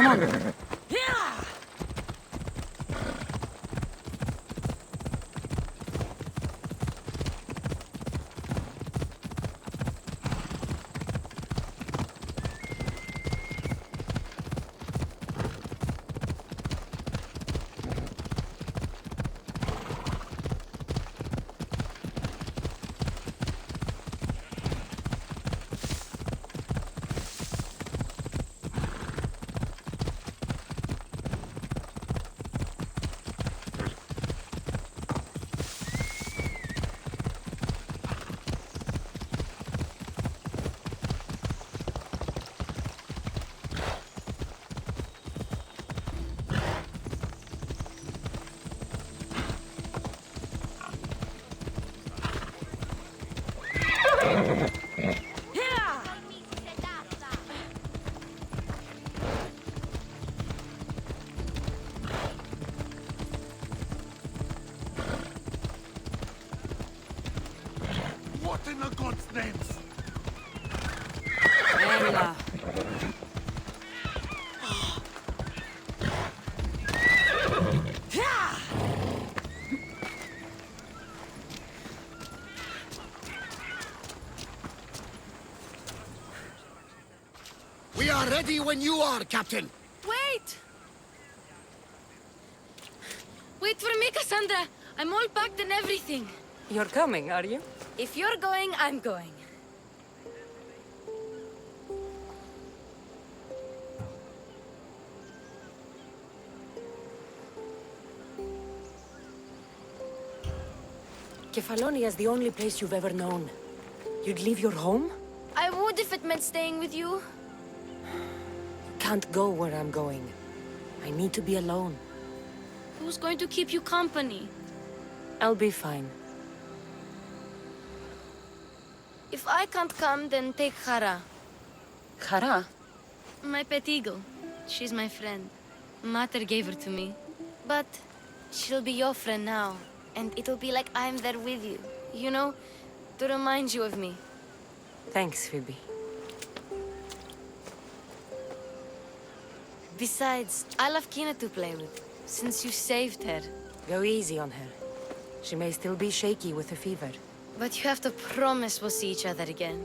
Come on. What in the God's names? Ella. We are ready when you are, Captain. Wait! Wait for me, Cassandra! I'm all packed and everything. You're coming, are you? If you're going, I'm going. Kefalonia's the only place you've ever known. You'd leave your home? I would if it meant staying with you. Can't go where I'm going. I need to be alone. Who's going to keep you company? I'll be fine. If I can't come, then take Hara, Hara? my pet eagle. She's my friend. Mater gave her to me. But she'll be your friend now. And it'll be like I'm there with you. You know, to remind you of me. Thanks, Phoebe. Besides, I'll have Kina to play with, since you saved her. Go easy on her. She may still be shaky with the fever. But you have to promise we'll see each other again.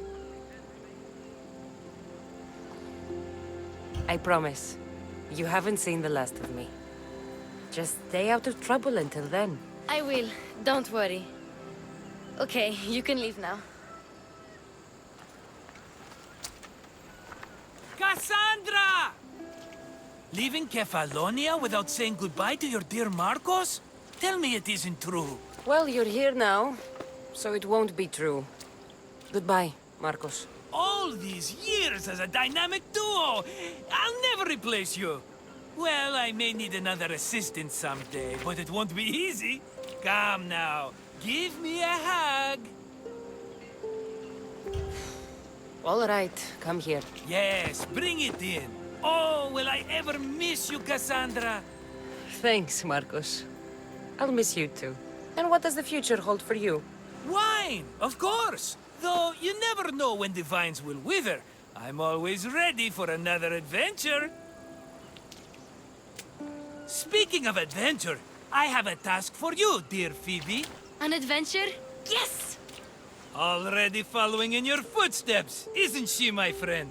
I promise. You haven't seen the last of me. Just stay out of trouble until then. I will. Don't worry. Okay, you can leave now. Cassandra! Leaving Kefalonia without saying goodbye to your dear Marcos? Tell me it isn't true. Well, you're here now, so it won't be true. Goodbye, Marcos. All these years as a dynamic duo! I'll never replace you! Well, I may need another assistant someday, but it won't be easy. Come now, give me a hug. All right, come here. Yes, bring it in. Oh, will I ever miss you, Cassandra? Thanks, Marcos. I'll miss you too. And what does the future hold for you? Wine, of course. Though you never know when the vines will wither. I'm always ready for another adventure. Speaking of adventure, I have a task for you, dear Phoebe. An adventure? Yes! Already following in your footsteps, isn't she, my friend?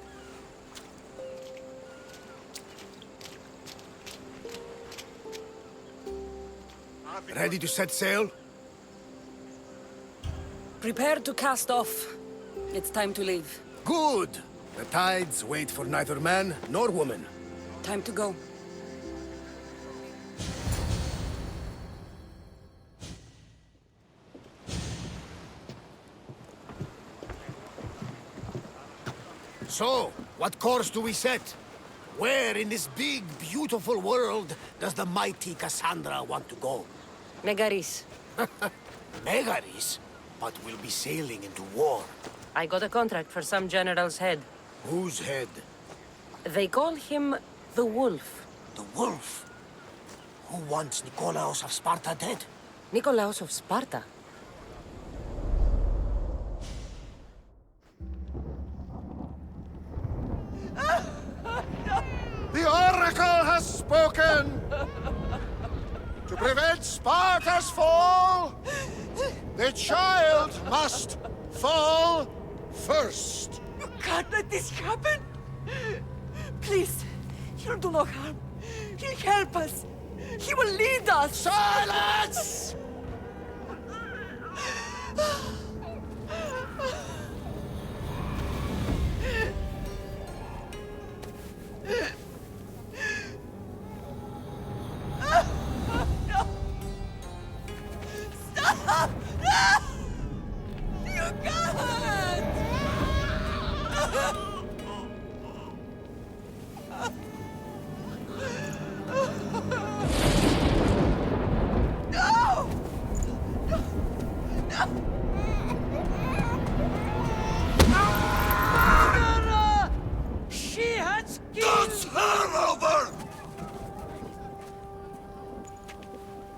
Ready to set sail? Prepare to cast off. It's time to leave. Good! The tides wait for neither man nor woman. Time to go. So, what course do we set? Where in this big, beautiful world does the mighty Cassandra want to go? Megaris. Megaris? But we'll be sailing into war. I got a contract for some general's head. Whose head? They call him the Wolf. The wolf? Who wants Nikolaos of Sparta dead? Nikolaos of Sparta. The Oracle To prevent Sparta's fall, the child must fall first. You can't let this happen! Please, he'll do no harm. He'll help us. He will lead us. Silence! Stop! No! You can't! No! Mother! She has killed... It's her over!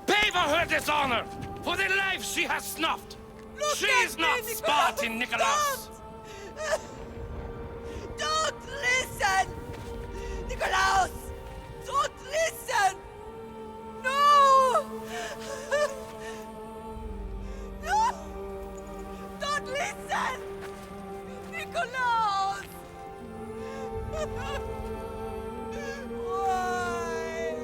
Pay for her dishonor! For the life she has snuffed! Look She at is me, not Nicholas! Spartan, Nicholas! Don't listen! Nikolaus! Don't listen! No! No! Don't listen! Nikolaus! Why?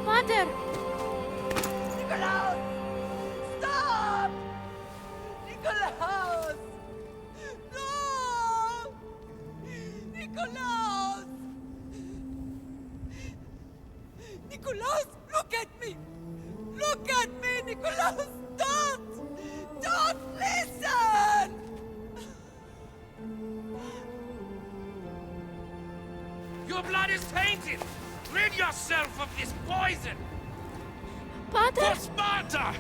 Mother! Nikolaus! Stop! Nikolaus! No! Nikolaus! Nikolaus, look at me! Look at me, Nikolaus! Don't! Don't listen! Your blood is tainted! Rid yourself of this poison! Pater! For Sparta!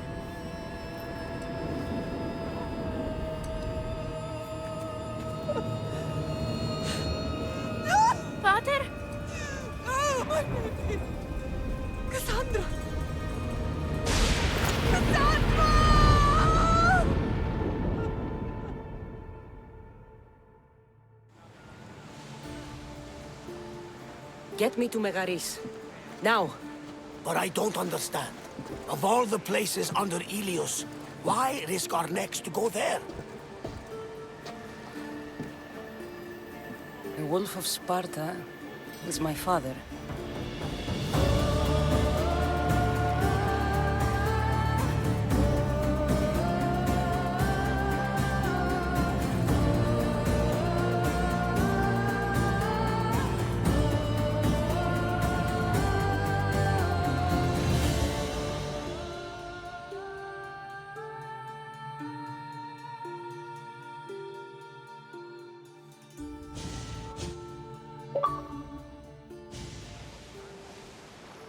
Pater! Oh, my baby! Cassandra! Cassandra! Get me to Megaris. Now. But I don't understand. Of all the places under Ilios, why risk our necks to go there? The Wolf of Sparta is my father.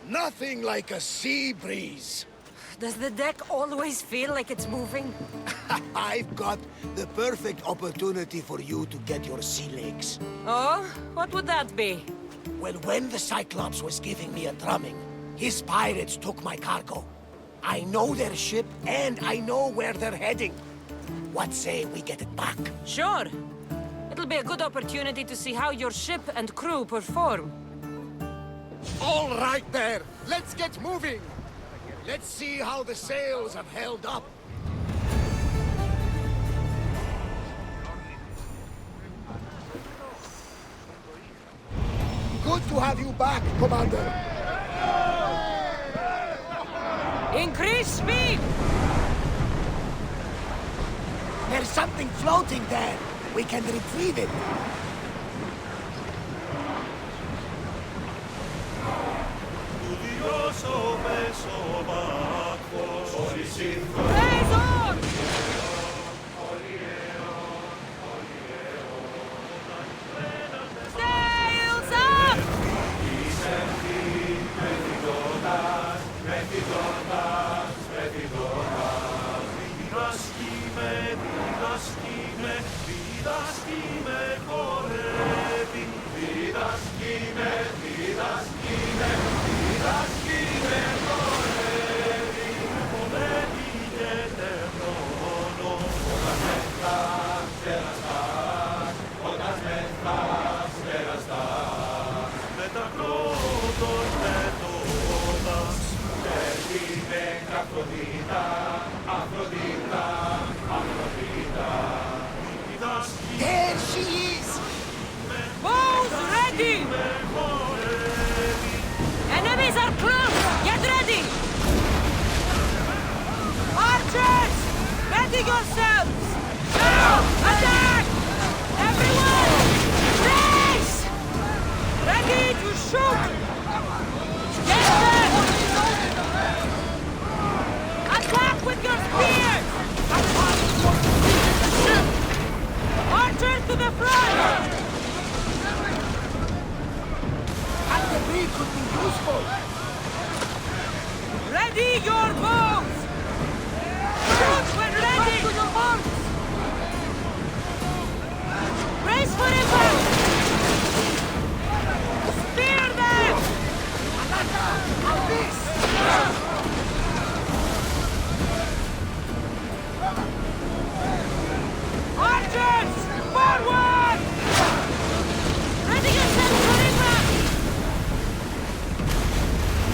Nothing like a sea breeze. Does the deck always feel like it's moving? I've got the perfect opportunity for you to get your sea legs. Oh? What would that be? Well, when the Cyclops was giving me a drumming, his pirates took my cargo. I know their ship, and I know where they're heading. What say we get it back? Sure. It'll be a good opportunity to see how your ship and crew perform. All right there, let's get moving. Let's see how the sails have held up. Good to have you back, Commander. Increase speed! There's something floating there. We can retrieve it. Raise on! Sails up! There she is! Bows ready! Enemies are close! Get ready! Archers! Ready yourselves! Now! Attack! Everyone! Race! Ready to shoot! Get them! Attack with your spears! Archers to the front! At the breach would be useful! Ready your bows! Shoot when ready! To your arms! Brace for impact! Spear them! Archers! Forward! Ready yourself for impact!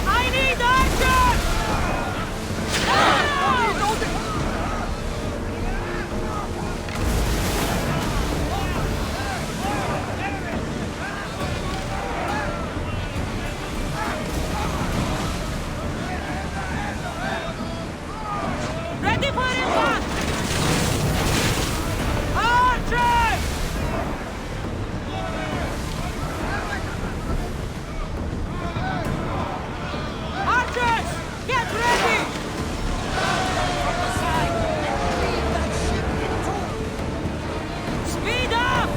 I need archers! Ready for impact! Archers! Archers! Get ready! Speed up!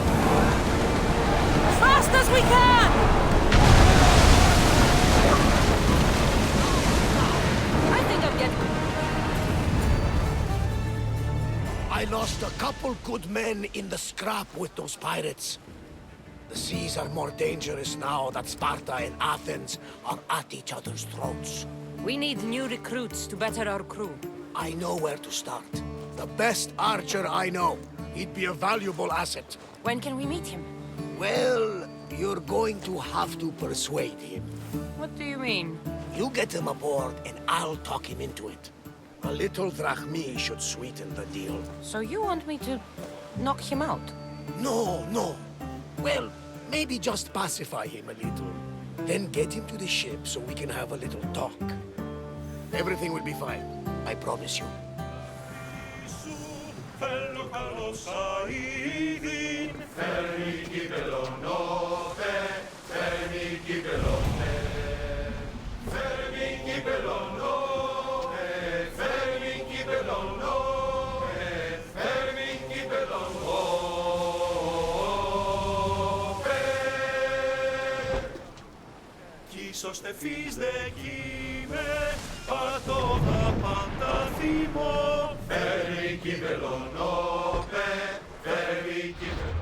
As fast as we can! I think I'm getting... I lost a couple good men in the scrap with those pirates. The seas are more dangerous now that Sparta and Athens are at each other's throats. We need new recruits to better our crew. I know where to start. The best archer I know. He'd be a valuable asset. When can we meet him? Well, you're going to have to persuade him. What do you mean? You get him aboard and I'll talk him into it. A little drachmi should sweeten the deal. So you want me to knock him out? No, no. Well, maybe just pacify him a little. Then get him to the ship so we can have a little talk. Everything will be fine. I promise you. Ώστε φύς δε κείμε, πατώ τα πάντα θύμω. Φέρει κύπελον, όπε, φέρει κύπελον.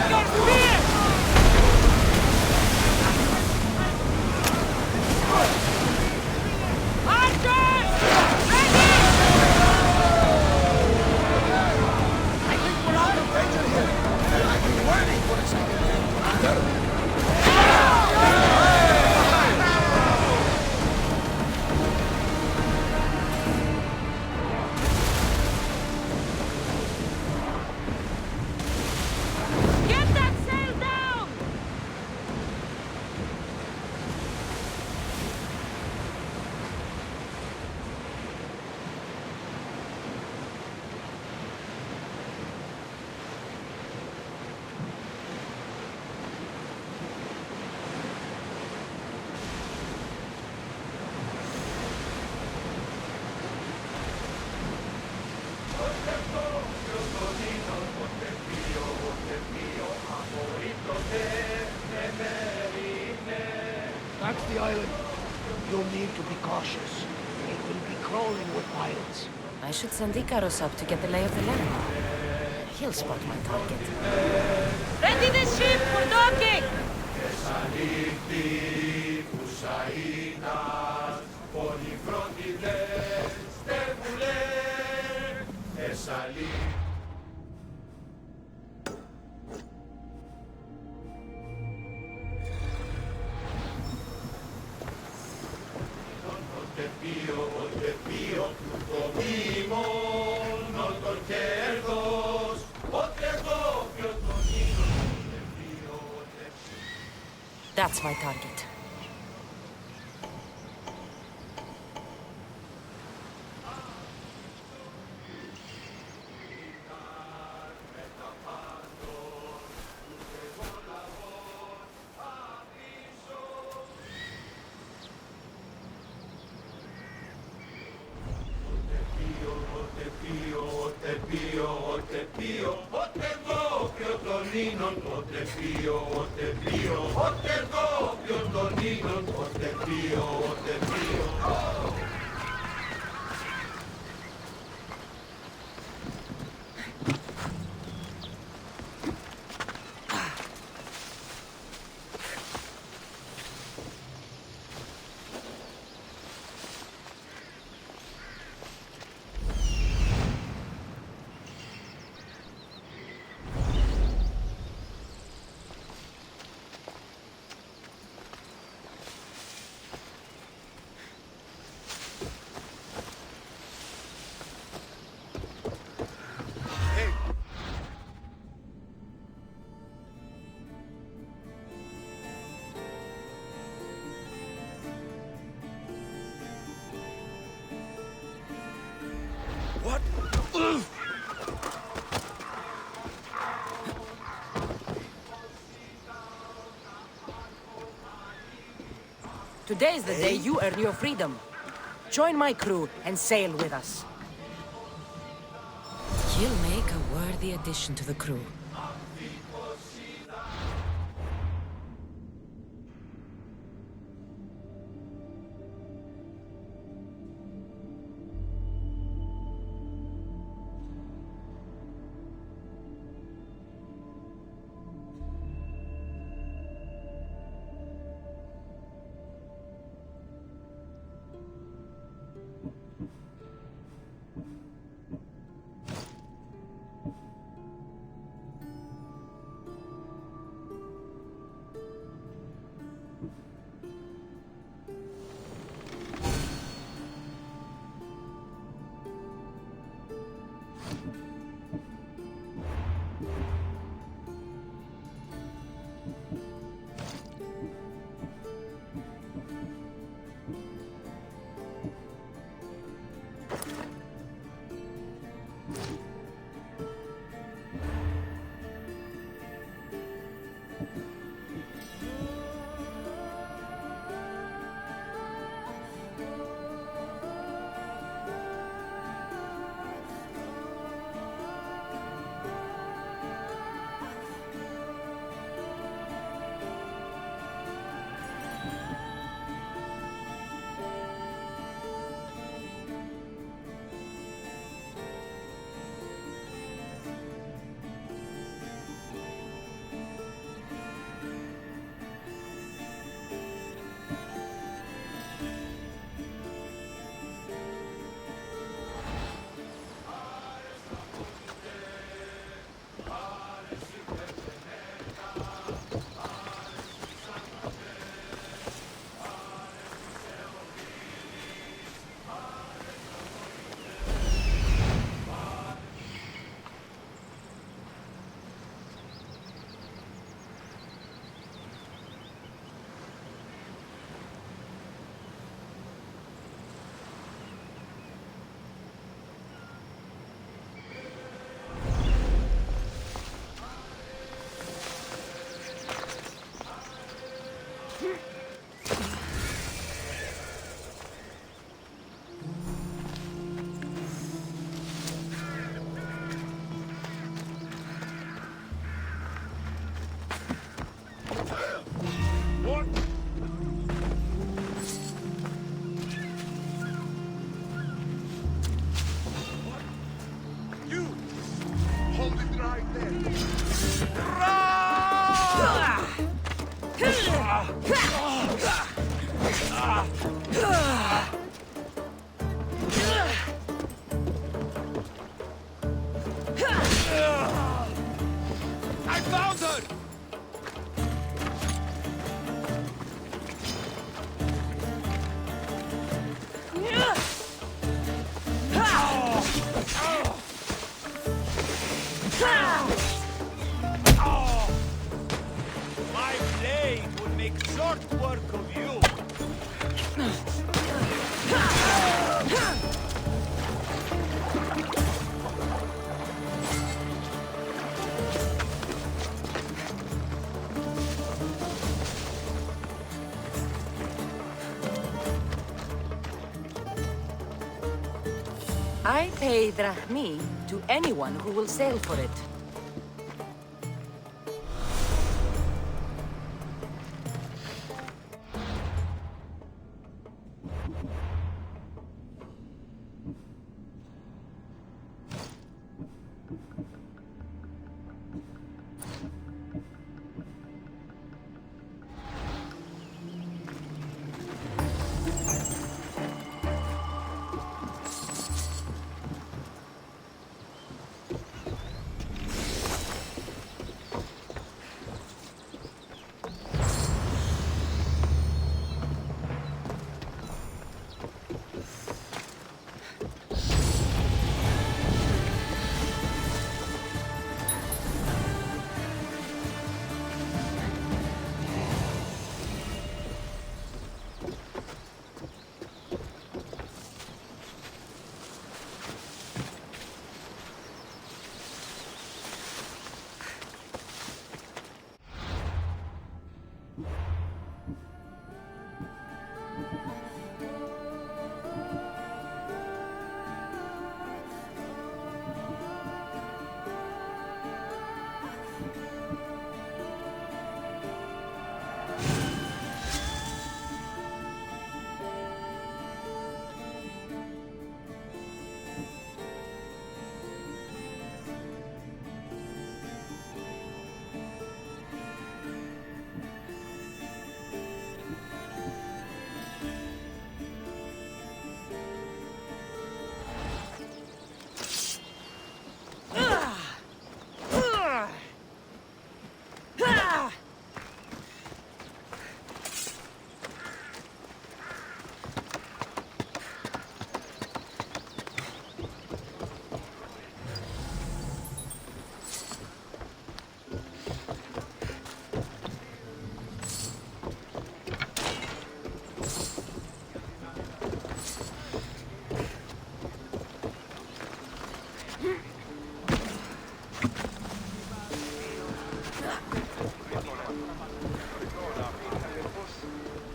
Your spear! Archers! Ready! I think we're out of danger here. I've been waiting for this. Get that sail down! That's the island. You'll need to be cautious. It will be crawling with pirates. I should send Icaros up to get the lay of the land. He'll spot my target. Ready the ship for docking! That's my target. What? Today's the day you earn your freedom. Join my crew and sail with us. You'll make a worthy addition to the crew. I found her! My blade would make short work of you. I pay drachmi to anyone who will sail for it.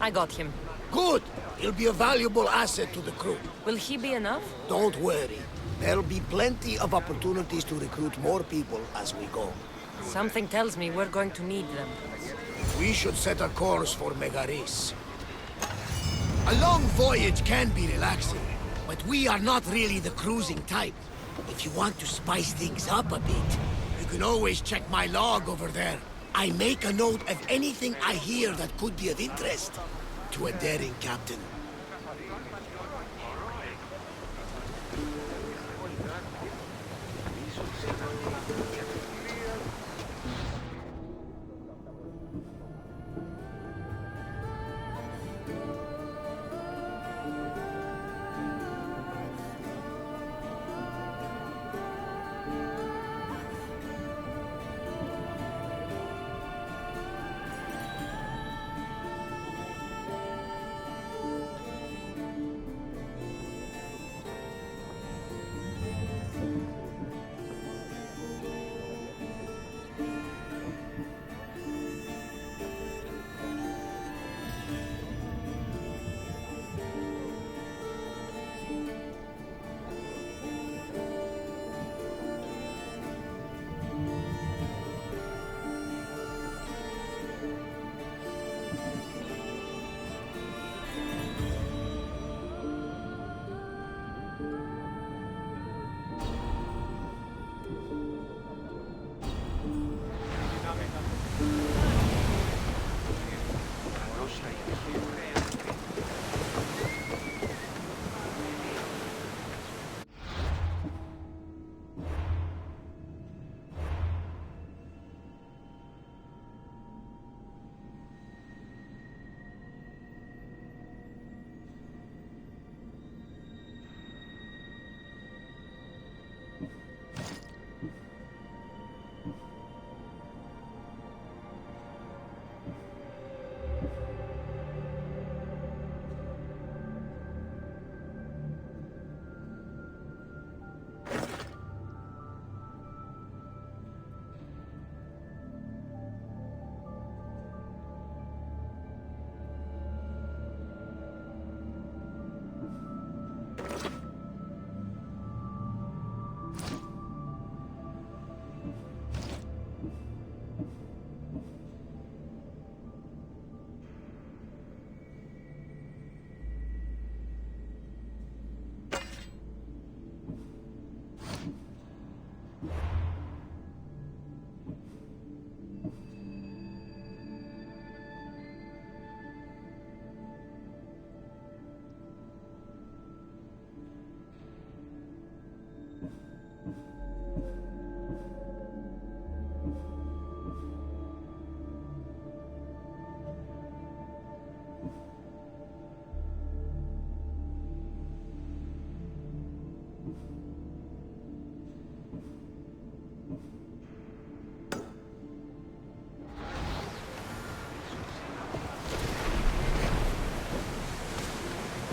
I got him. Good! He'll be a valuable asset to the crew. Will he be enough? Don't worry. There'll be plenty of opportunities to recruit more people as we go. Something tells me we're going to need them. We should set a course for Megaris. A long voyage can be relaxing, but we are not really the cruising type. If you want to spice things up a bit, you can always check my log over there. I make a note of anything I hear that could be of interest to a daring captain.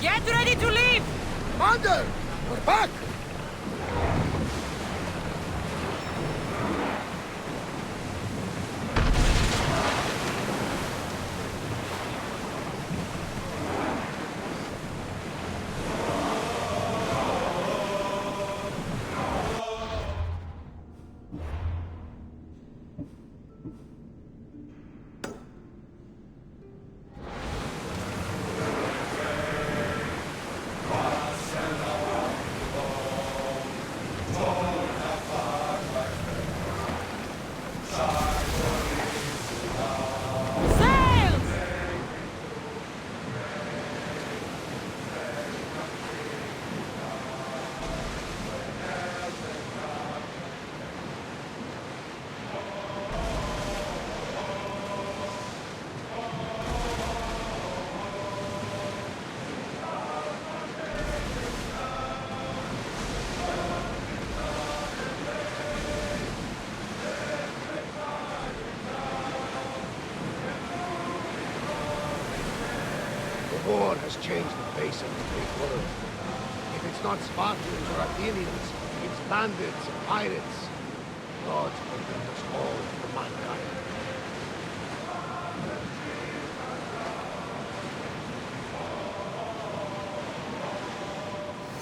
Get ready to leave! Commander! We're back! Sails! The war has changed the face of the great world. If it's not Spartans or Athenians, it's bandits and pirates. God forgive us all for mankind.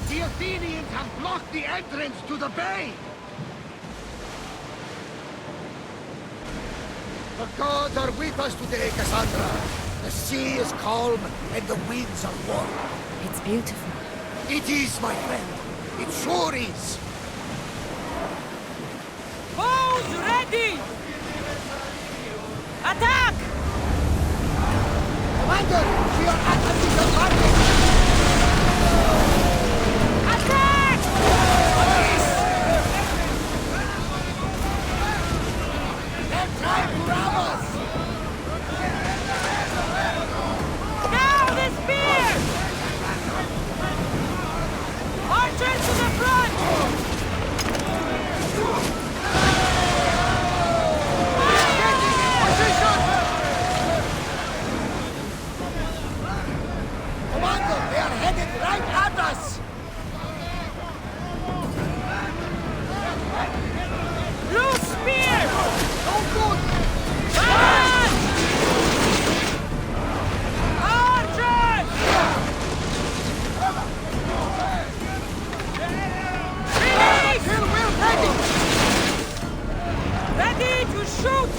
The Athenians have blocked the entrance to the bay! The gods are with us today, Cassandra. The sea is calm and the winds are warm. It's beautiful. It is, my friend. It sure is. Bows ready! Attack! Commander, we are at a disadvantage. Attack! They're trying to rob us. Now the spear! Archers to the front! Commander, they are headed right at us. Loose spear! No good. Fire! Archers! Release! Till we're ready. Ready to shoot!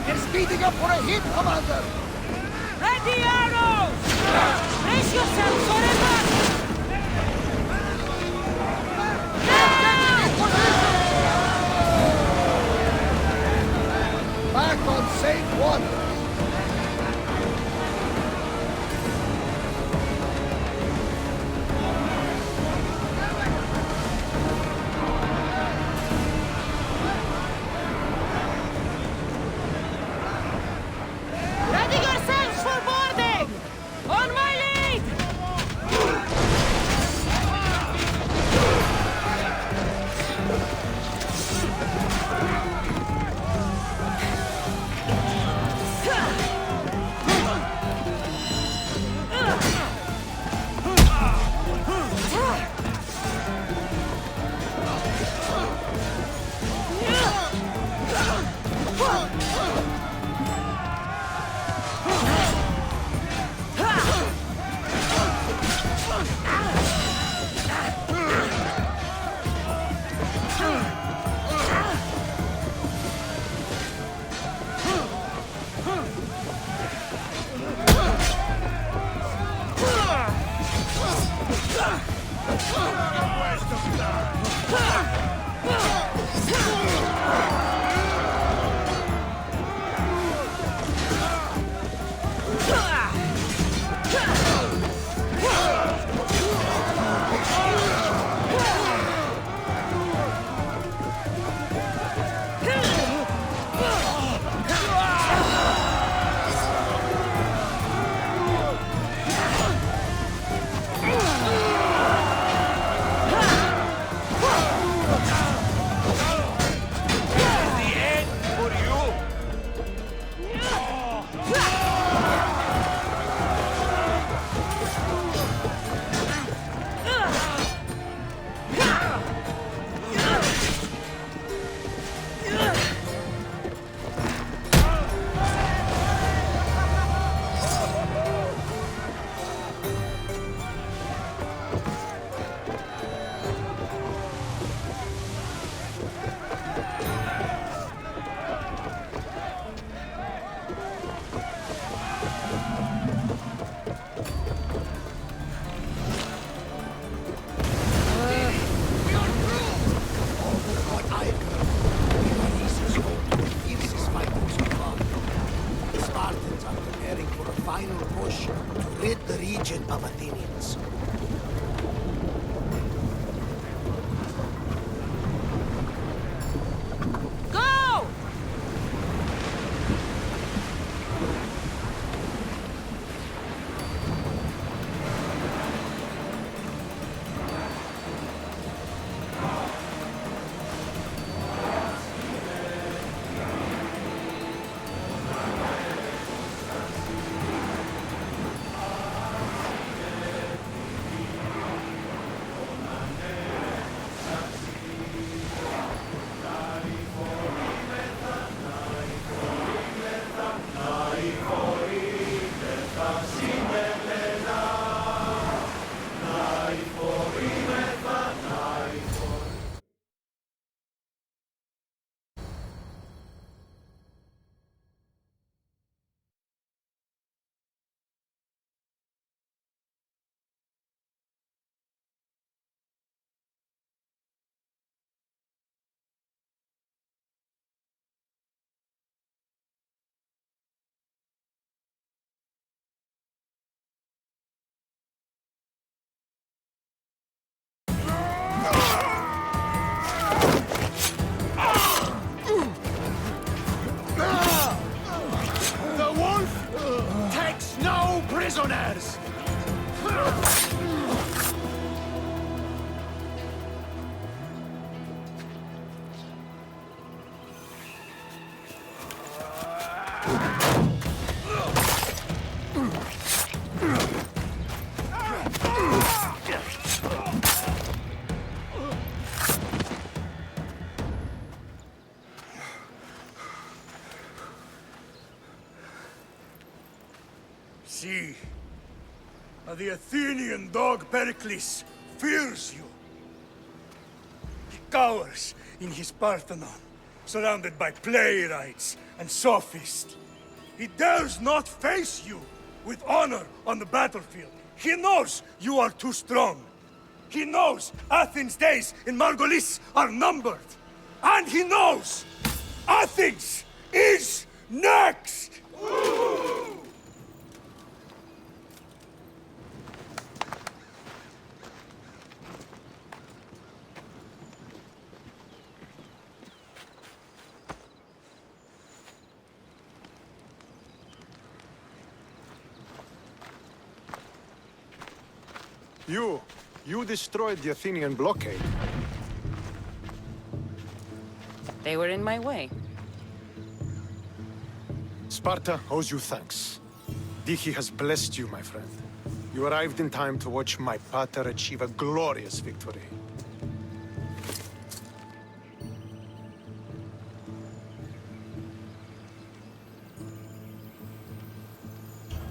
They're speeding up for a hit, Commander. Ready arrows! Brace yourself for a rush! Back on safe water. Ready yourselves for boarding! On my lead! See, the Athenian dog Pericles fears you. He cowers in his Parthenon, surrounded by playwrights and sophists. He dares not face you with honor on the battlefield. He knows you are too strong. He knows Athens' days in Margolis are numbered. And he knows Athens is next! You destroyed the Athenian blockade. They were in my way. Sparta owes you thanks. Diki has blessed you, my friend. You arrived in time to watch my pater achieve a glorious victory.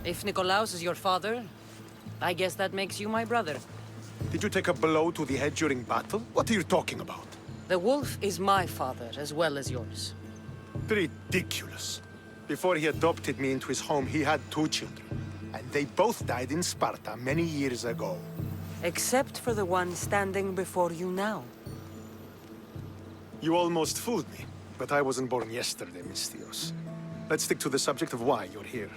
If Nikolaos is your father, I guess that makes you my brother. Did you take a blow to the head during battle? What are you talking about? The wolf is my father as well as yours. Ridiculous. Before he adopted me into his home, he had 2 children. And they both died in Sparta many years ago. Except for the one standing before you now. You almost fooled me, but I wasn't born yesterday, Mystios. Let's stick to the subject of why you're here.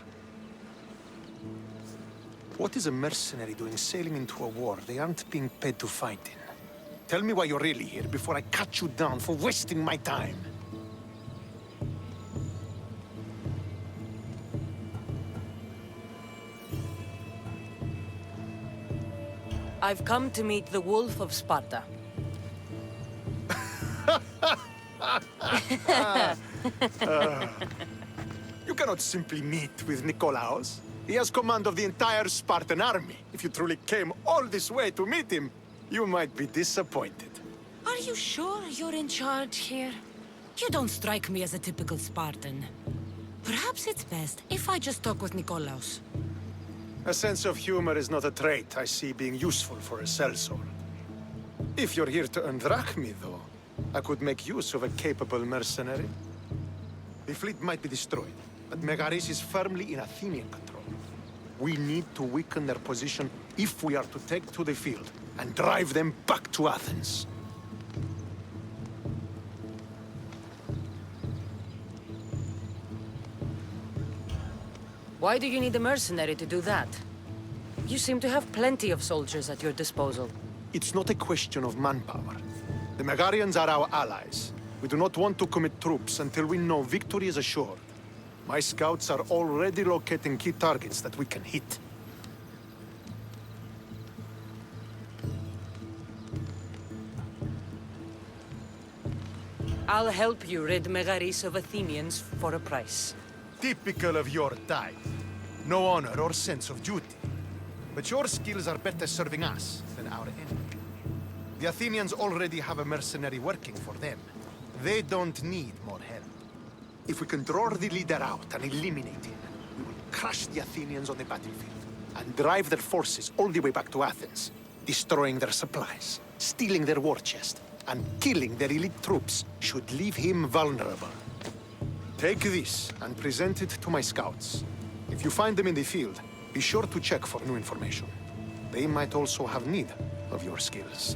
What is a mercenary doing sailing into a war they aren't being paid to fight in? Tell me why you're really here before I cut you down for wasting my time. I've come to meet the Wolf of Sparta. You cannot simply meet with Nikolaos. He has command of the entire Spartan army. If you truly came all this way to meet him, you might be disappointed. Are you sure you're in charge here? You don't strike me as a typical Spartan. Perhaps it's best if I just talk with Nikolaos. A sense of humor is not a trait I see being useful for a sellsword. If you're here to earn drachmi, though, I could make use of a capable mercenary. The fleet might be destroyed, but Megaris is firmly in Athenian control. We need to weaken their position if we are to take to the field and drive them back to Athens. Why do you need a mercenary to do that? You seem to have plenty of soldiers at your disposal. It's not a question of manpower. The Megarians are our allies. We do not want to commit troops until we know victory is assured. My scouts are already locating key targets that we can hit. I'll help you rid Megaris of Athenians for a price. Typical of your type. No honor or sense of duty. But your skills are better serving us than our enemy. The Athenians already have a mercenary working for them. They don't need more help. If we can draw the leader out and eliminate him, we will crush the Athenians on the battlefield and drive their forces all the way back to Athens, destroying their supplies, stealing their war chest, and killing their elite troops should leave him vulnerable. Take this and present it to my scouts. If you find them in the field, be sure to check for new information. They might also have need of your skills.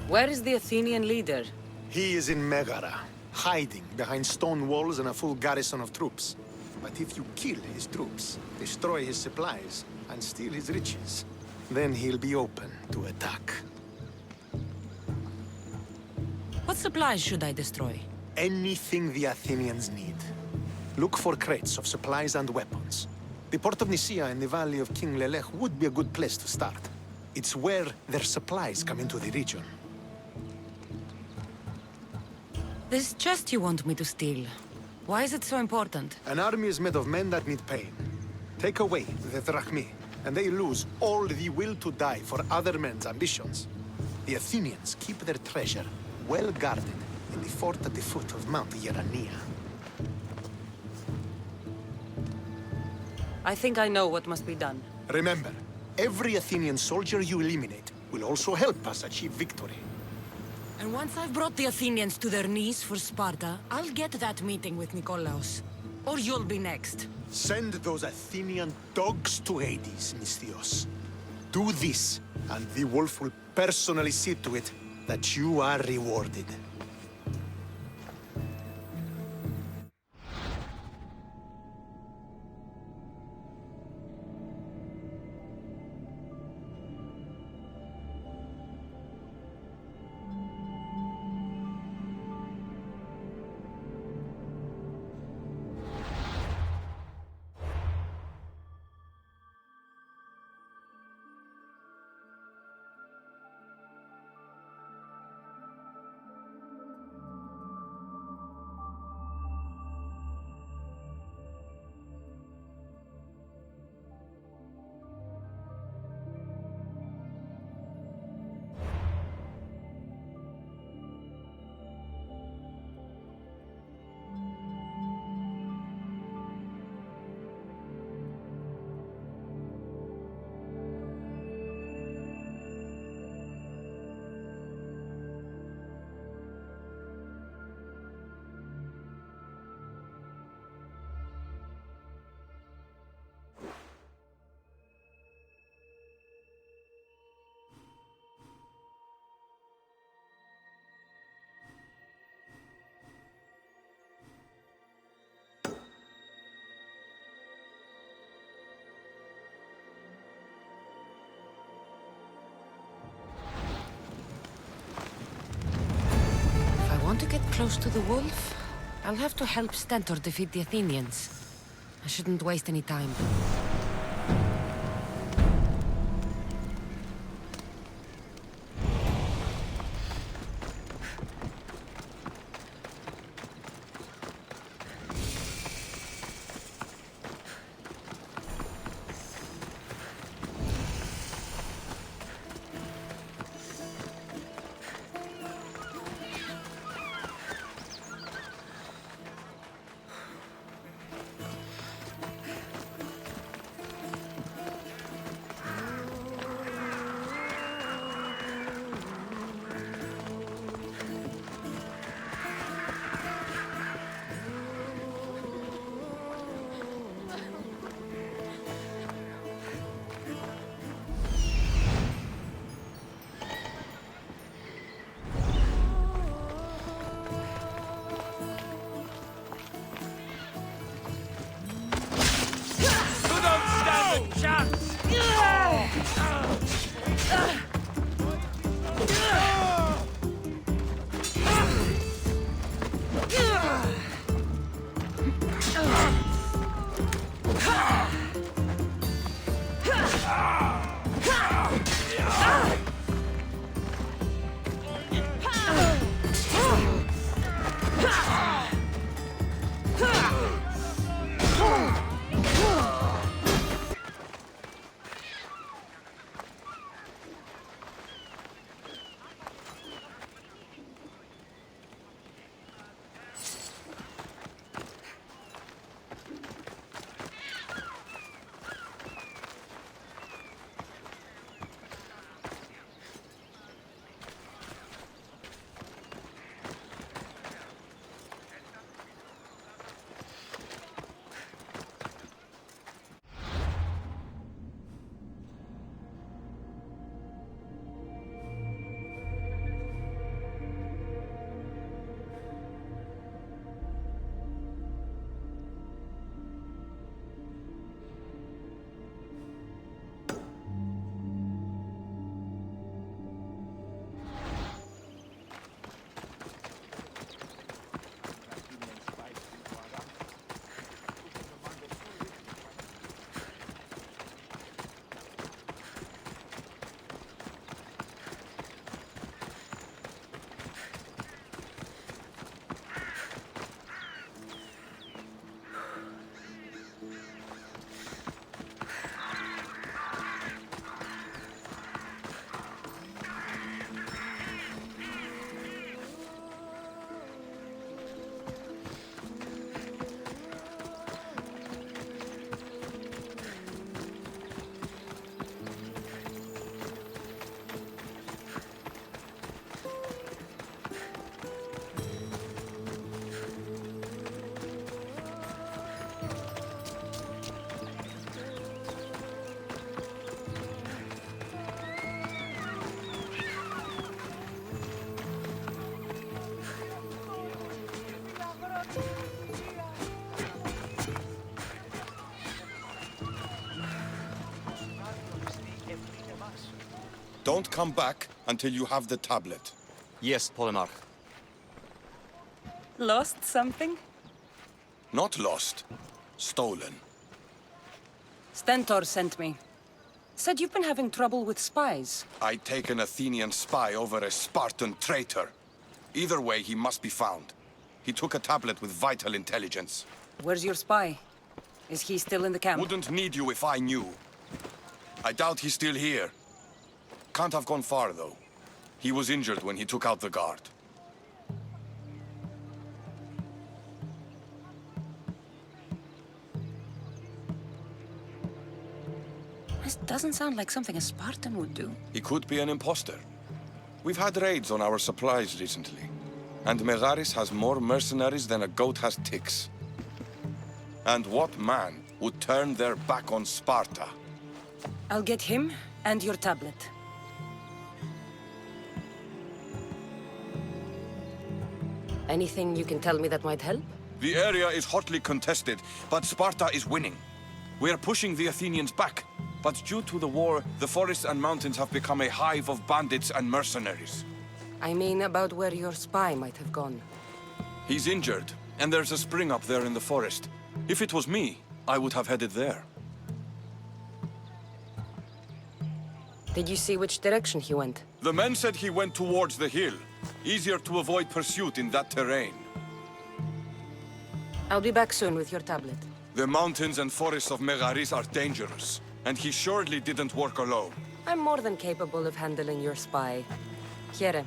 Where is the Athenian leader? He is in Megara, hiding behind stone walls and a full garrison of troops. But if you kill his troops, destroy his supplies, and steal his riches, then he'll be open to attack. What supplies should I destroy? Anything the Athenians need. Look for crates of supplies and weapons. The port of Nicaea in the valley of King Lelech would be a good place to start. It's where their supplies come into the region. This chest you want me to steal. Why is it so important? An army is made of men that need pain. Take away the drachmi, and they lose all the will to die for other men's ambitions. The Athenians keep their treasure well guarded in the fort at the foot of Mount Yerania. I think I know what must be done. Remember, every Athenian soldier you eliminate will also help us achieve victory. And once I've brought the Athenians to their knees for Sparta, I'll get that meeting with Nikolaos. Or you'll be next. Send those Athenian dogs to Hades, Misthios. Do this, and the wolf will personally see to it that you are rewarded. Want to get close to the wolf? I'll have to help Stentor defeat the Athenians. I shouldn't waste any time. Don't come back until you have the tablet. Yes, Polemarch. Lost something? Not lost. Stolen. Stentor sent me. Said you've been having trouble with spies. I take an Athenian spy over a Spartan traitor. Either way, he must be found. He took a tablet with vital intelligence. Where's your spy? Is he still in the camp? Wouldn't need you if I knew. I doubt he's still here. Can't have gone far, though. He was injured when he took out the guard. This doesn't sound like something a Spartan would do. He could be an imposter. We've had raids on our supplies recently. And Megaris has more mercenaries than a goat has ticks. And what man would turn their back on Sparta? I'll get him and your tablet. Anything you can tell me that might help? The area is hotly contested, but Sparta is winning. We are pushing the Athenians back. But due to the war, the forests and mountains have become a hive of bandits and mercenaries. I mean about where your spy might have gone. He's injured, and there's a spring up there in the forest. If it was me, I would have headed there. Did you see which direction he went? The men said he went towards the hill. Easier to avoid pursuit in that terrain. I'll be back soon with your tablet. The mountains and forests of Megaris are dangerous, and he surely didn't work alone. I'm more than capable of handling your spy. Here.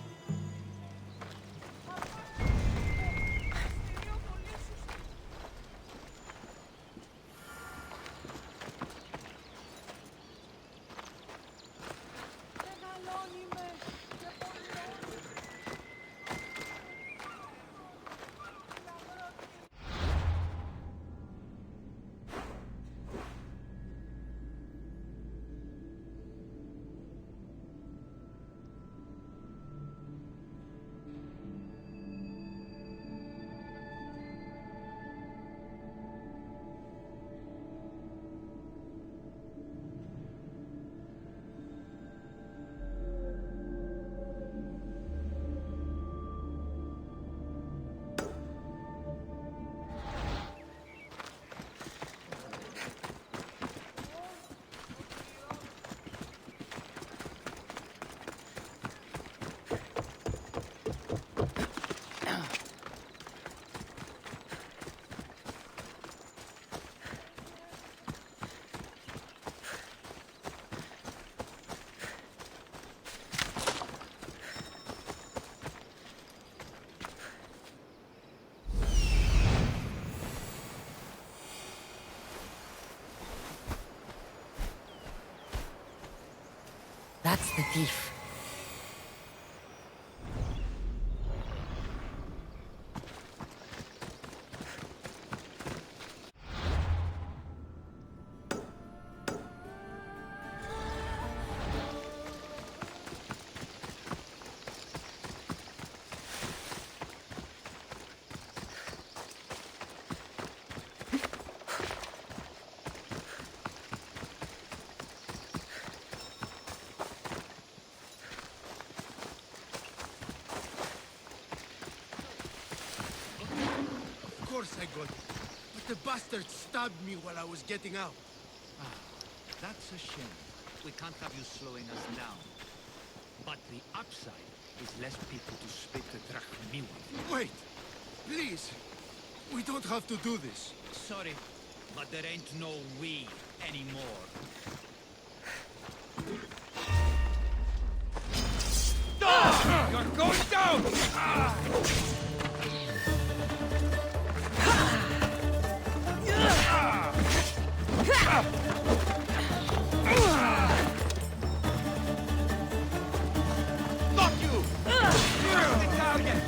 That's the thief. Of course I got it. But the bastard stabbed me while I was getting out. That's a shame. We can't have you slowing us down. But the upside is less people to split the drachmi with. Wait! Please! We don't have to do this. Sorry, but there ain't no we anymore. You're going down! Got you! Here's the target!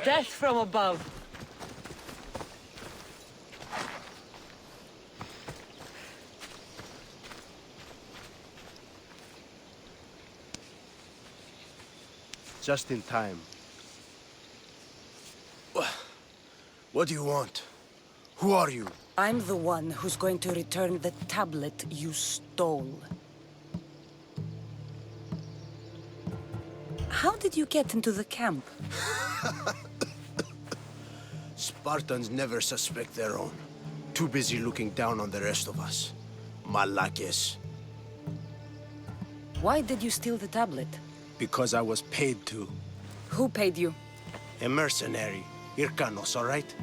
Death from above. Just in time. What do you want? Who are you? I'm the one who's going to return the tablet you stole. How did you get into the camp? Spartans never suspect their own. Too busy looking down on the rest of us. Malakes. Why did you steal the tablet? Because I was paid to. Who paid you? A mercenary. Irkanos, all right?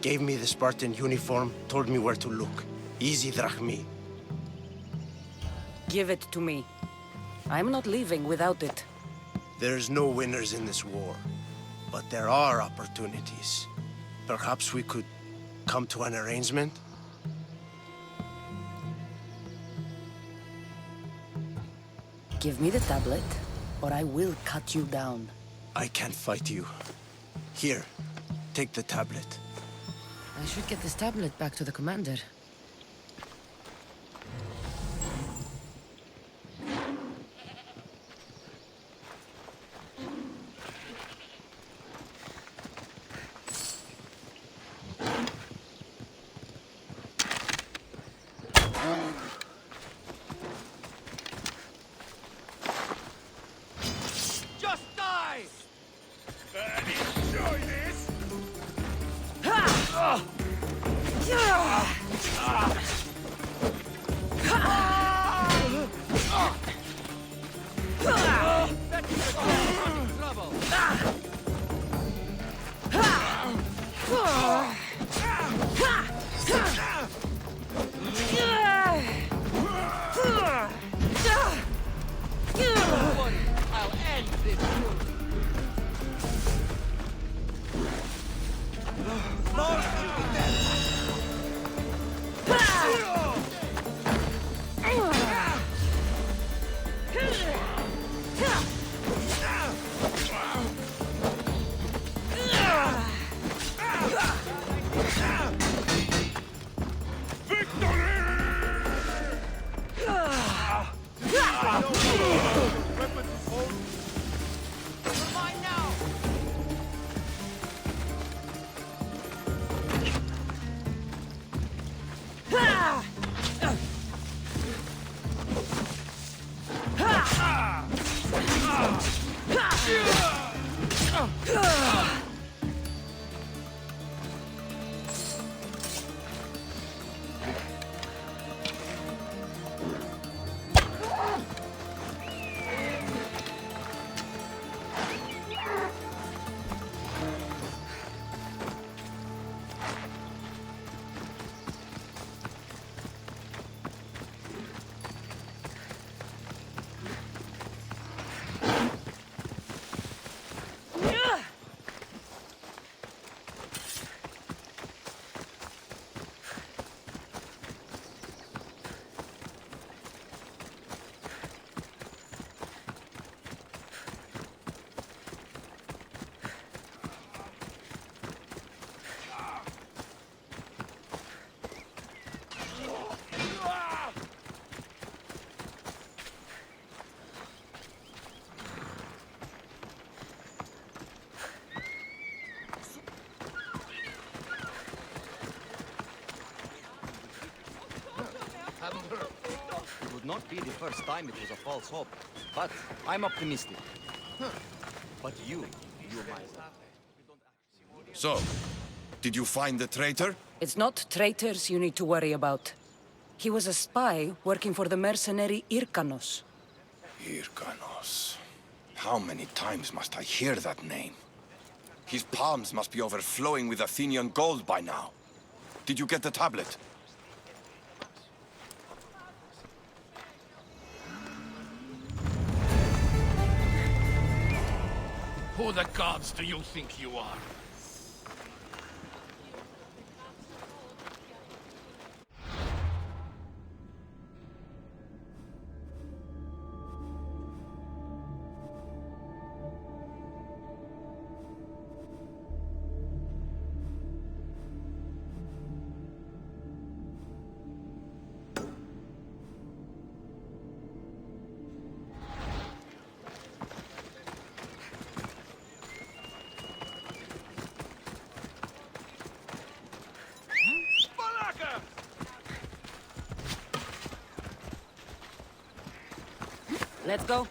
Gave me the Spartan uniform, told me where to look. Easy drachmi. Give it to me. I'm not leaving without it. There's no winners in this war. But there are opportunities. Perhaps we could come to an arrangement? Give me the tablet, or I will cut you down. I can't fight you. Here, take the tablet. I should get this tablet back to the commander. Just die! Enjoy this! I'll end this. It would not be the first time it was a false hope, but I'm optimistic. But you might. So, did you find the traitor? It's not traitors you need to worry about. He was a spy working for the mercenary Irkanos. Irkanos. How many times must I hear that name? His palms must be overflowing with Athenian gold by now. Did you get the tablet? Who the gods do you think you are? Let's go.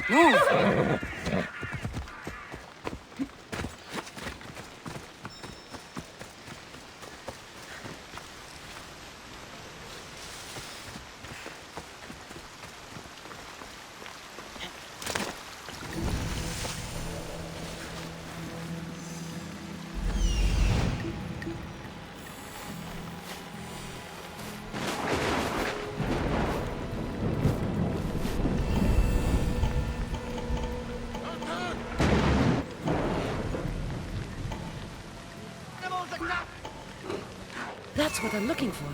Move! That's what I'm looking for.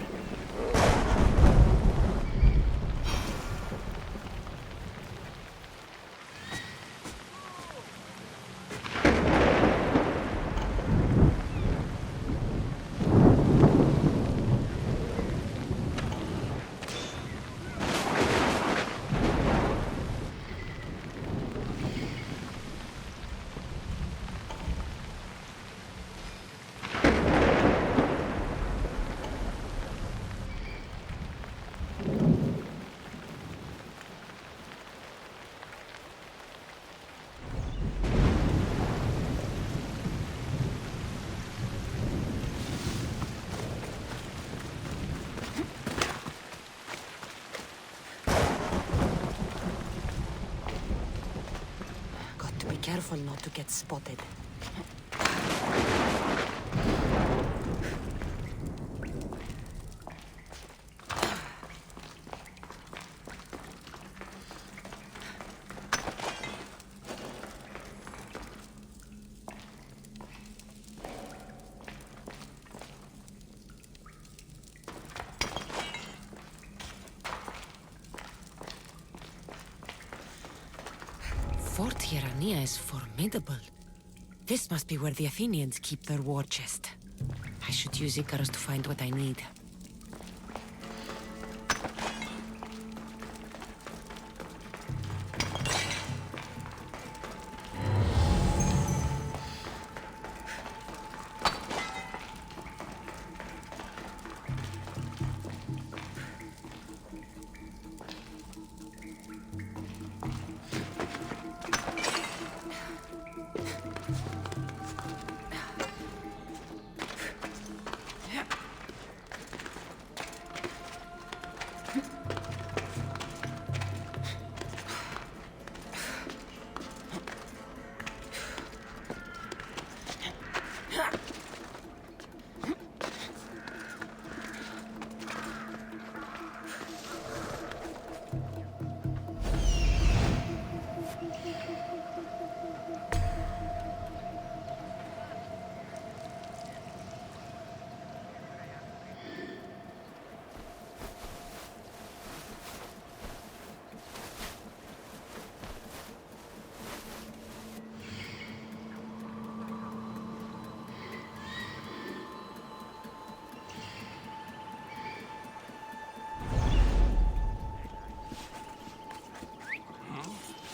Careful not to get spotted. Fort Hierania is formidable. This must be where the Athenians keep their war chest. I should use Icarus to find what I need.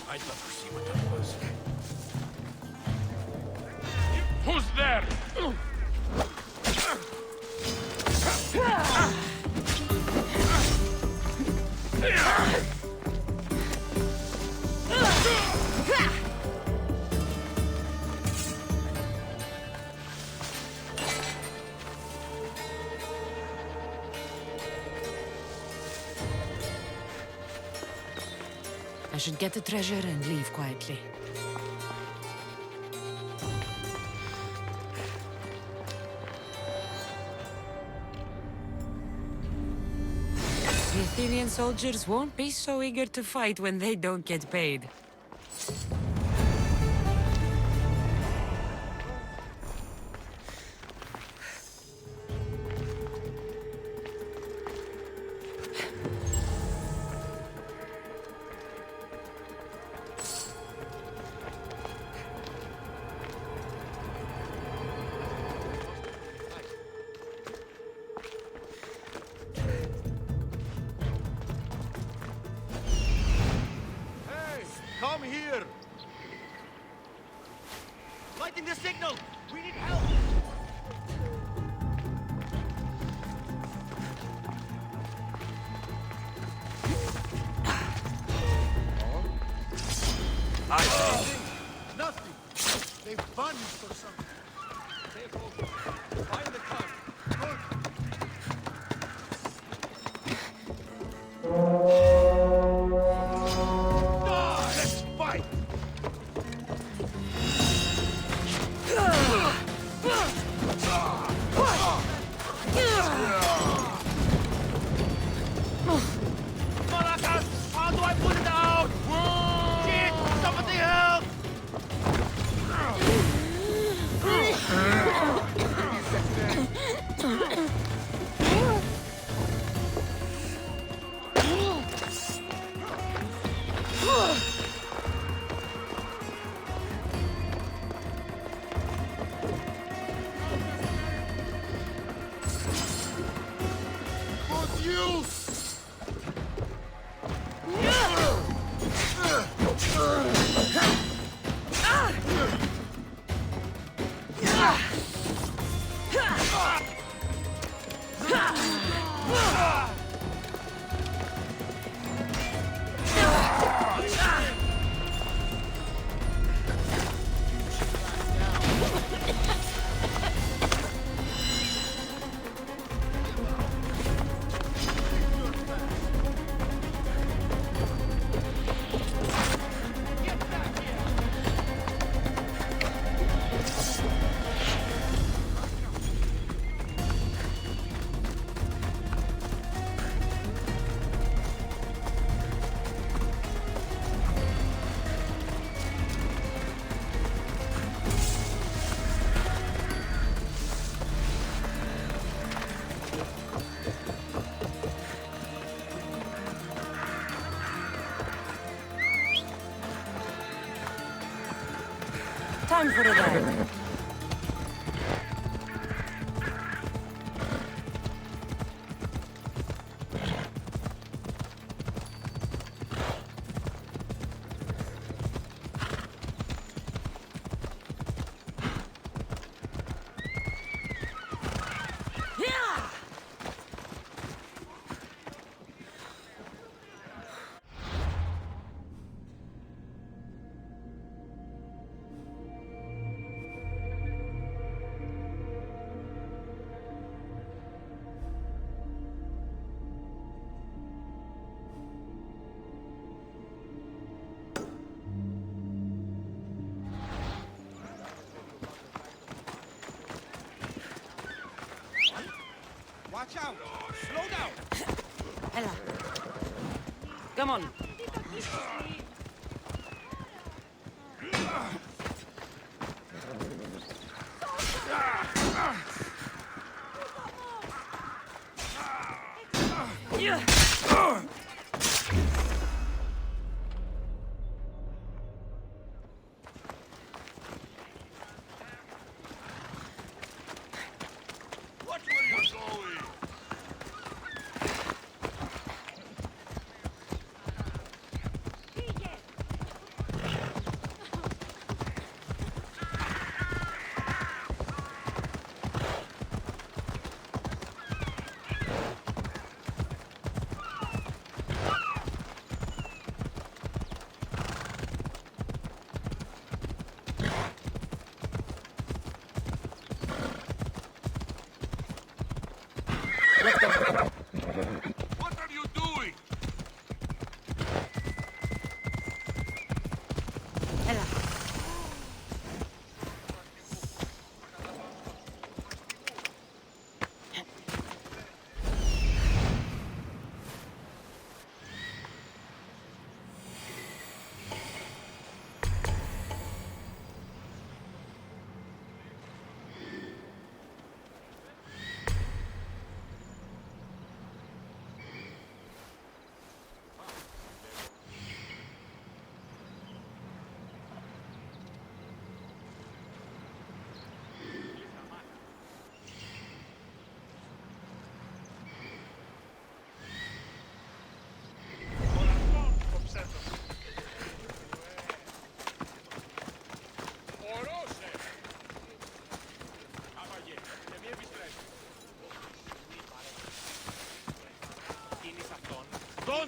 I'd love to see what that was. Who's there? I should get the treasure and leave quietly. The Athenian soldiers won't be so eager to fight when they don't get paid. Come here! Lighting the signal! We need help! Nothing. They've vanished or something. Stay focused. Find the car. Let's fight! Maracas! How do I put it out? Shit! Somebody help! Good use! Time for a ride. Watch out! Slow down! Ella. Come on. Watch where you're going!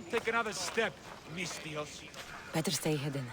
take another step, Mistios. Better stay hidden.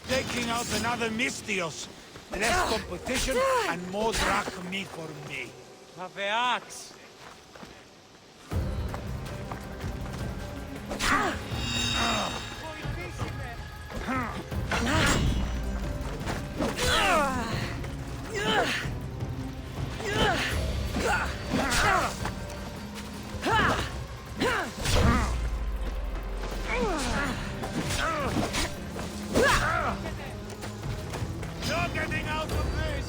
Taking out another Mistios. Less competition and more drachmi for me. Have the axe. You're getting out of this!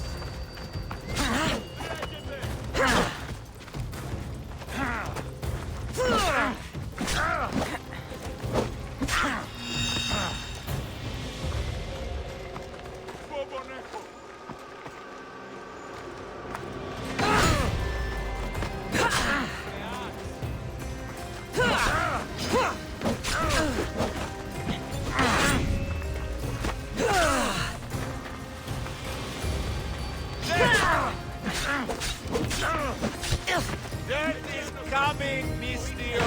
Death is coming, Mistio!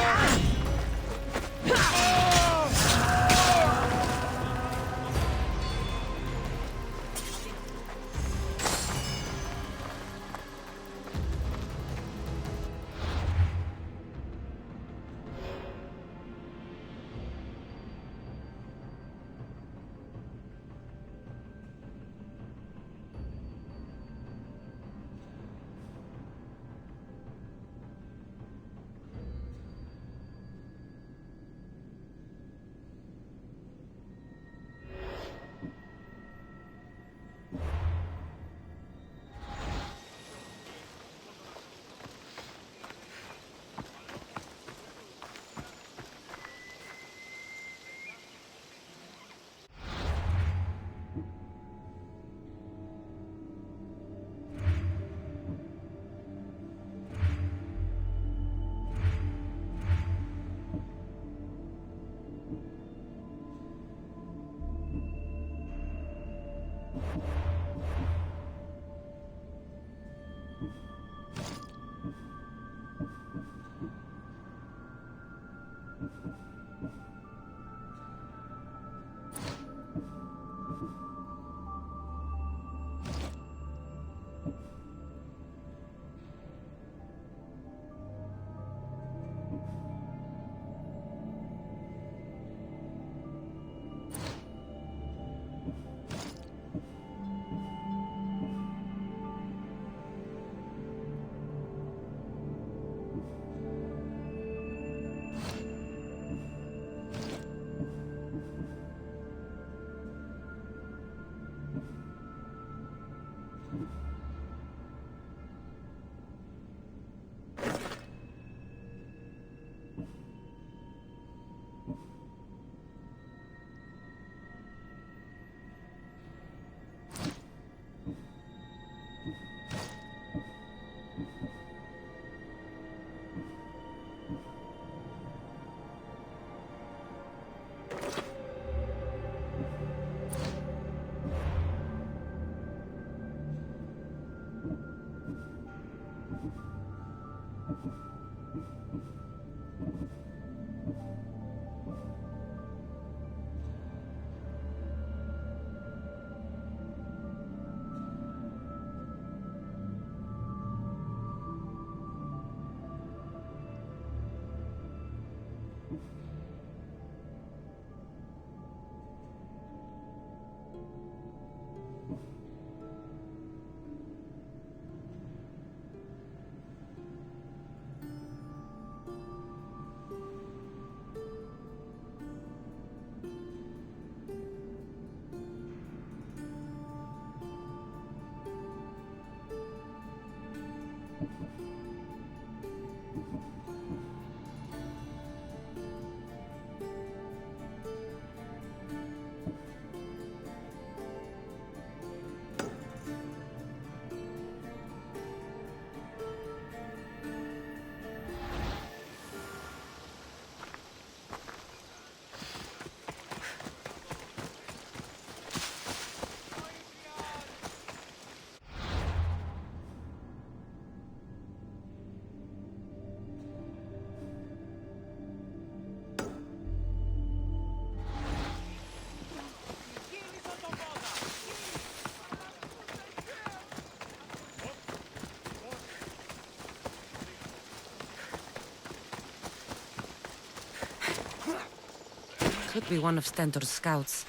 Could be one of Stentor's scouts.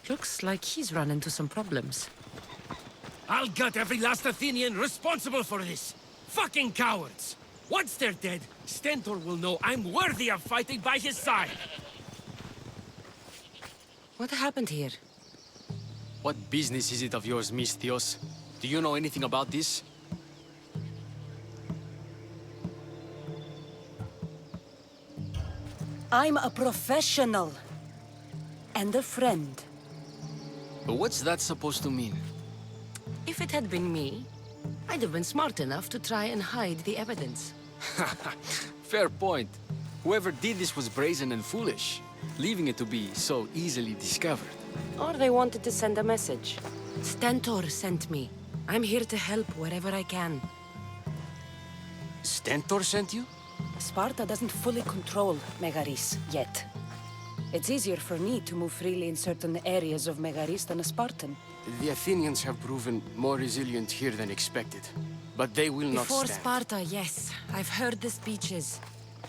Looks like he's run into some problems. I'll gut every last Athenian responsible for this. Fucking cowards! Once they're dead, Stentor will know I'm worthy of fighting by his side. What happened here? What business is it of yours, Misthios? Do you know anything about this? I'm a professional. And a friend. But what's that supposed to mean? If it had been me, I'd have been smart enough to try and hide the evidence. Fair point. Whoever did this was brazen and foolish, leaving it to be so easily discovered. Or they wanted to send a message. Stentor sent me. I'm here to help wherever I can. Stentor sent you? Sparta doesn't fully control Megaris yet. It's easier for me to move freely in certain areas of Megaris than a Spartan. The Athenians have proven more resilient here than expected. But they will not Before stand. Sparta, yes. I've heard the speeches.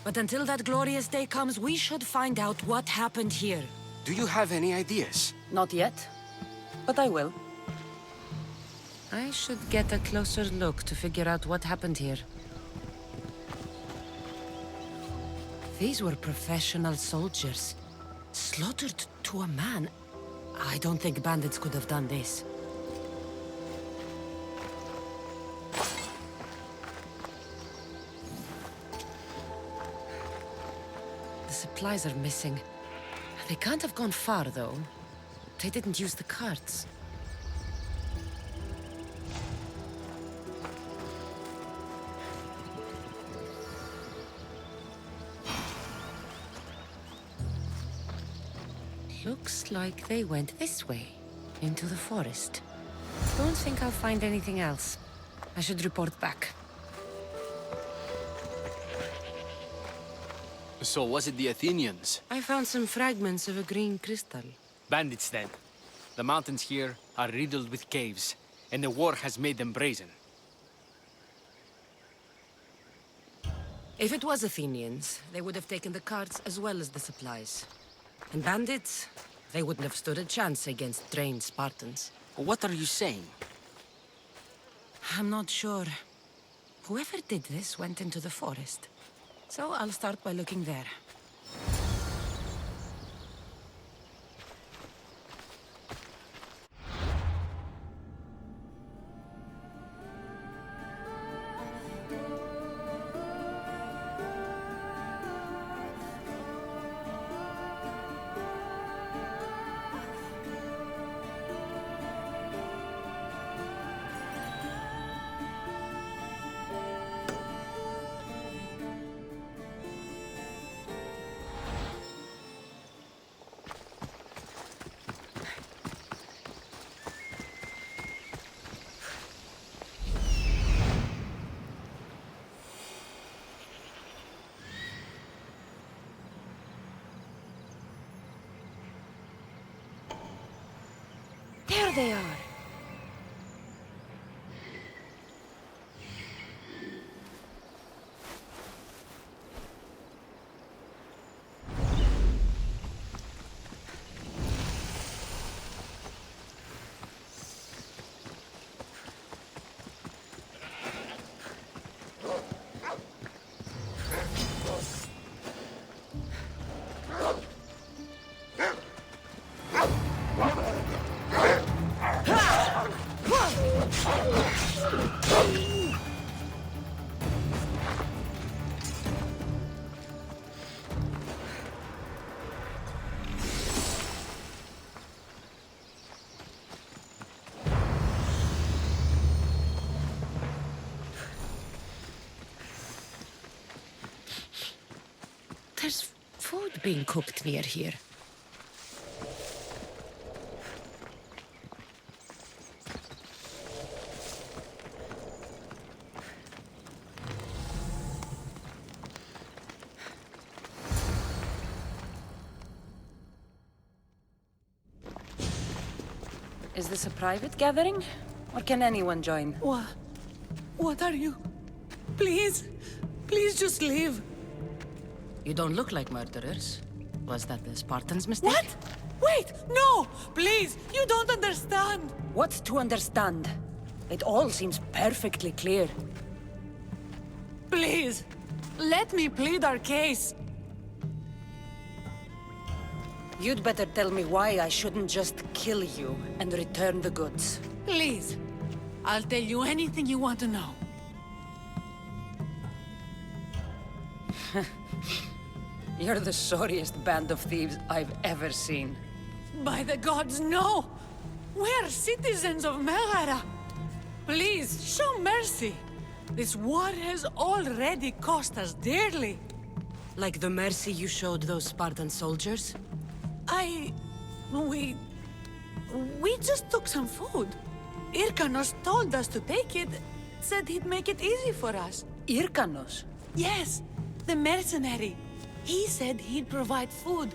But until that glorious day comes, we should find out what happened here. Do you have any ideas? Not yet, but I will. I should get a closer look to figure out what happened here. These were professional soldiers. Slaughtered to a man. I don't think bandits could have done this. The supplies are missing. They can't have gone far, though. They didn't use the carts. Looks like they went this way, into the forest. Don't think I'll find anything else. I should report back. So was it the Athenians? I found some fragments of a green crystal. Bandits then. The mountains here are riddled with caves, and the war has made them brazen. If it was Athenians, they would have taken the carts as well as the supplies. And bandits, they wouldn't have stood a chance against trained Spartans. What are you saying? I'm not sure. Whoever did this went into the forest. So I'll start by looking there. There they are. There's food being cooked near here. Is this a private gathering? Or can anyone join? What are you? Please, please just leave. You don't look like murderers. Was that the Spartans' mistake? What? Wait, no! Please, you don't understand. What's to understand? It all seems perfectly clear. Please, let me plead our case. You'd better tell me why I shouldn't just kill you and return the goods. Please, I'll tell you anything you want to know. You're the sorriest band of thieves I've ever seen. By the gods, no! We're citizens of Megara. Please, show mercy. This war has already cost us dearly. Like the mercy you showed those Spartan soldiers? We just took some food. Irkanos told us to take it, said he'd make it easy for us. Irkanos? Yes, the mercenary. He said he'd provide food.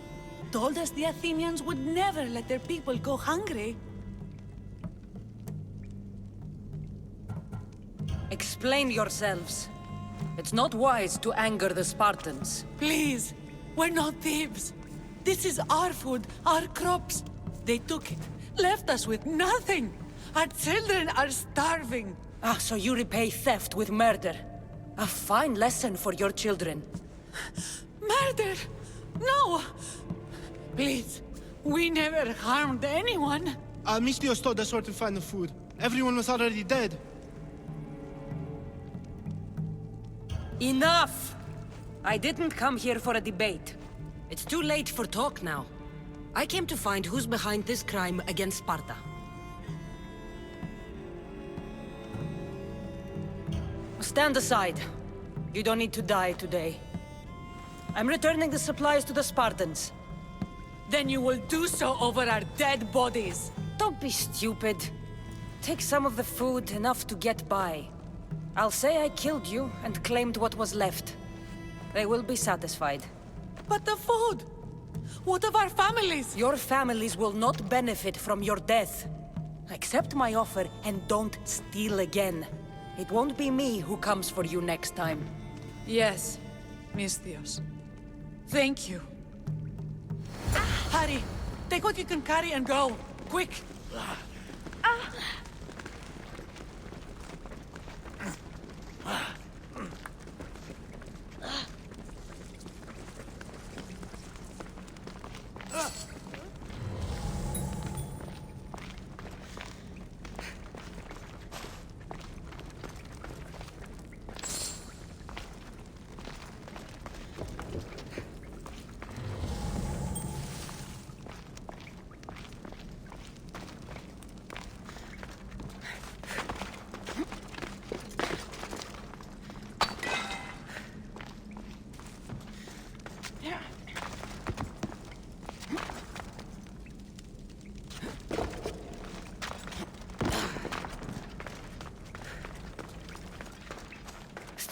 Told us the Athenians would never let their people go hungry. Explain yourselves. It's not wise to anger the Spartans. Please, we're not thieves. This is our food, our crops. They took it, left us with nothing. Our children are starving. Ah, so you repay theft with murder. A fine lesson for your children. Murder? No! Please, we never harmed anyone. Mistios told us where to find the food. Everyone was already dead. Enough! I didn't come here for a debate. It's too late for talk now. I came to find who's behind this crime against Sparta. Stand aside. You don't need to die today. I'm returning the supplies to the Spartans. Then you will do so over our dead bodies. Don't be stupid. Take some of the food, enough to get by. I'll say I killed you and claimed what was left. They will be satisfied. But the food! What of our families? Your families will not benefit from your death. Accept my offer and don't steal again. It won't be me who comes for you next time. Yes, Misthios. Thank you. Hurry! Take what you can carry and go! Quick!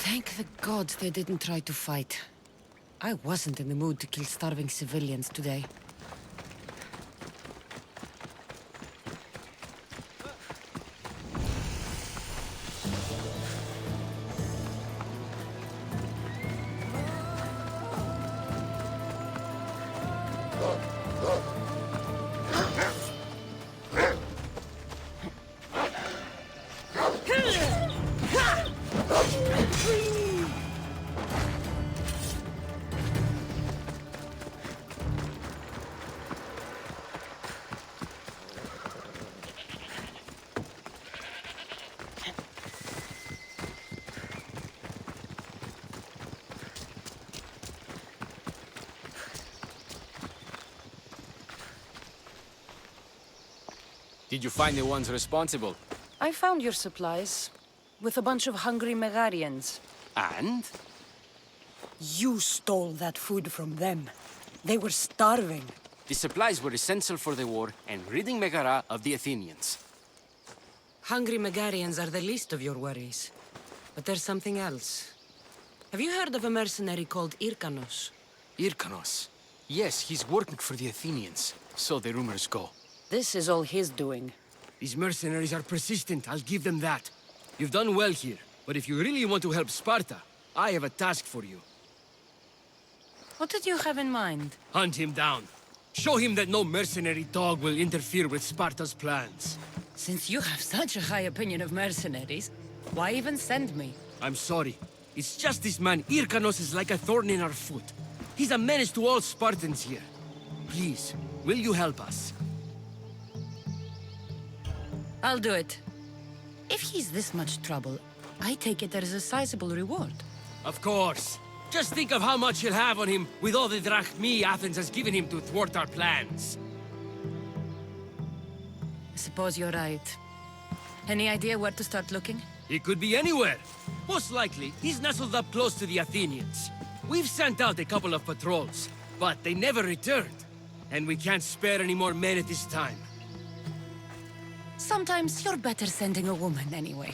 Thank the gods they didn't try to fight. I wasn't in the mood to kill starving civilians today. Did you find the ones responsible? I found your supplies, with a bunch of hungry Megarians. And? You stole that food from them. They were starving. The supplies were essential for the war and ridding Megara of the Athenians. Hungry Megarians are the least of your worries. But there's something else. Have you heard of a mercenary called Irkanos? Irkanos? Yes, he's working for the Athenians, so the rumors go. This is all his doing. These mercenaries are persistent, I'll give them that. You've done well here, but if you really want to help Sparta, I have a task for you. What did you have in mind? Hunt him down. Show him that no mercenary dog will interfere with Sparta's plans. Since you have such a high opinion of mercenaries, why even send me? I'm sorry. It's just this man, Irkanos, is like a thorn in our foot. He's a menace to all Spartans here. Please, will you help us? I'll do it. If he's this much trouble, I take it there's a sizable reward. Of course. Just think of how much he'll have on him with all the drachmi Athens has given him to thwart our plans. I suppose you're right. Any idea where to start looking? He could be anywhere. Most likely, he's nestled up close to the Athenians. We've sent out a couple of patrols, but they never returned. And we can't spare any more men at this time. Sometimes you're better sending a woman anyway.